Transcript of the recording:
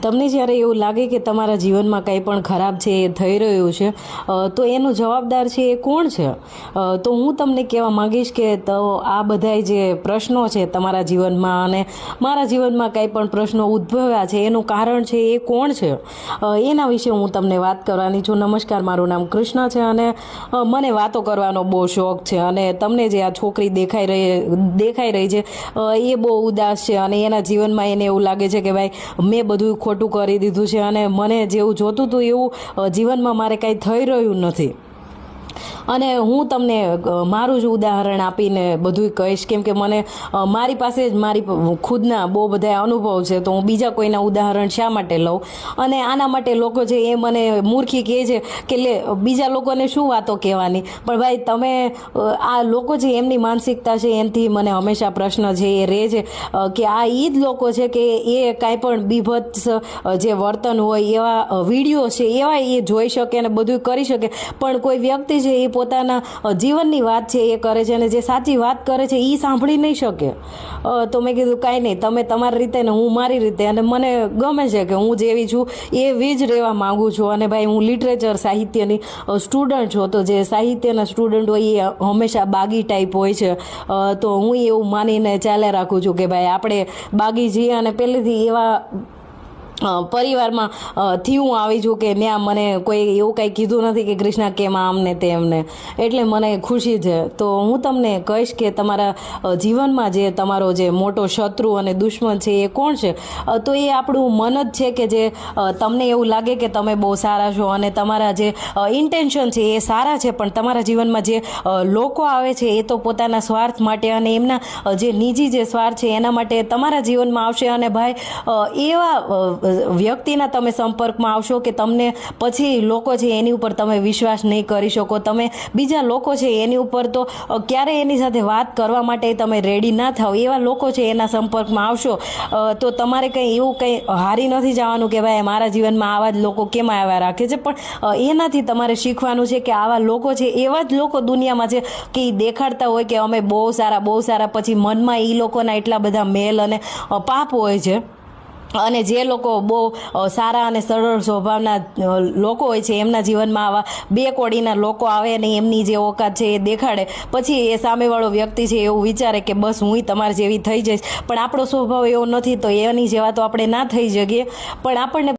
તમને જ્યારે એવું લાગે કે તમારા જીવનમાં કંઈ પણ ખરાબ છે એ થઈ રહ્યું છે તો એનો જવાબદાર છે એ કોણ છે? તો હું તમને કહેવા માંગીશ કે તો આ બધાય જે પ્રશ્નો છે તમારા જીવનમાં અને મારા જીવનમાં કંઈ પણ પ્રશ્નો ઉદ્ભવ્યા છે એનું કારણ છે એ કોણ છે, એના વિશે હું તમને વાત કરવાની છું. નમસ્કાર, મારું નામ કૃષ્ણા છે અને મને વાતો કરવાનો બહુ શોખ છે. અને તમને જે આ છોકરી દેખાઈ રહી છે એ બહુ ઉદાસ છે અને એના જીવનમાં એને એવું લાગે છે કે ભાઈ મેં બધું ખોટું કરી દીધું છે અને મને જેવું જોતું હતું એવું જીવનમાં મારે કાંઈ થઈ રહ્યું નથી. અને હું તમને મારું જ ઉદાહરણ આપીને બધું કહીશ, કેમ કે મને મારી પાસે જ મારી ખુદના બહુ બધા અનુભવ છે, તો હું બીજા કોઈના ઉદાહરણ શા માટે લઉં? અને આના માટે લોકો છે એ મને મૂર્ખી કહે છે કે લે બીજા લોકોને શું વાતો કહેવાની, પણ ભાઈ તમે આ લોકો છે એમની માનસિકતા છે એનાથી મને હંમેશા પ્રશ્ન છે એ રહે છે કે આ એ જ લોકો છે કે એ કાંઈ પણ બીભત્સ જે વર્તન હોય એવા વિડીયો છે એવા એ જોઈ શકે અને બધું કરી શકે, પણ કોઈ વ્યક્તિ છે એ પોતાના જીવનની વાત છે એ કરે છે અને જે સાચી વાત કરે છે એ સાંભળી નહીં શકે. તો મેં કીધું કાંઈ નહીં, તમે તમારી રીતે ને હું મારી રીતે, અને મને ગમે છે કે હું જેવી છું એવી જ રહેવા માગું છું. અને ભાઈ હું લિટરેચર સાહિત્યની સ્ટુડન્ટ છું, તો જે સાહિત્યના સ્ટુડન્ટ હોય એ હંમેશા બાગી ટાઈપ હોય છે. તો હું એવું માનીને ચાલ્યા રાખું છું કે ભાઈ આપણે બાગી છીએ અને પહેલેથી એવા પરિવારમાં થી હું આવી છું કે ત્યાં મને કોઈ એવું કાંઈ કીધું નથી કે કૃષ્ણા કેમ આમને તેમને, એટલે મને ખુશી છે. તો હું તમને કહીશ કે તમારા જીવનમાં જે તમારો જે મોટો શત્રુ અને દુશ્મન છે એ કોણ છે? તો એ આપણું મન જ છે કે જે તમને એવું લાગે કે તમે બહુ સારા છો અને તમારા જે ઇન્ટેન્શન છે એ સારા છે, પણ તમારા જીવનમાં જે લોકો આવે છે એ તો પોતાના સ્વાર્થ માટે અને એમના જે નિજી જે સ્વાર્થ છે એના માટે તમારા જીવનમાં આવશે. અને ભાઈ એવા વ્યક્તિના તમે સંપર્કમાં આવશો કે તમને પછી લોકો છે એની ઉપર તમે વિશ્વાસ નહીં કરી શકો. તમે બીજા લોકો છે એની ઉપર તો ક્યારેય એની સાથે વાત કરવા માટે તમે રેડી ના થાવ, એવા લોકો છે એના સંપર્કમાં આવશો તો તમારે કંઈ એવું કંઈ હારી નથી જવાનું કે ભાઈ મારા જીવનમાં આવા જ લોકો કેમ આવ્યા રાખે છે. પણ એનાથી તમારે શીખવાનું છે કે આવા લોકો છે એવા જ લોકો દુનિયામાં છે કે એ દેખાડતા હોય કે અમે બહુ સારા, પછી મનમાં એ લોકોના એટલા બધા મેલ અને પાપ હોય છે. અને જે લોકો બહુ સારા અને સરળ સ્વભાવના લોકો હોય છે એમના જીવનમાં આવા બે કોડીના લોકો આવે અને એમની જે ઓકાત છે એ દેખાડે, પછી એ સામેવાળો વ્યક્તિ છે એવું વિચારે કે બસ હું તમારી જેવી થઈ જઈશ. પણ આપણો સ્વભાવ એવો નથી, તો એની જેવા તો આપણે ના થઈ શકીએ. પણ આપણને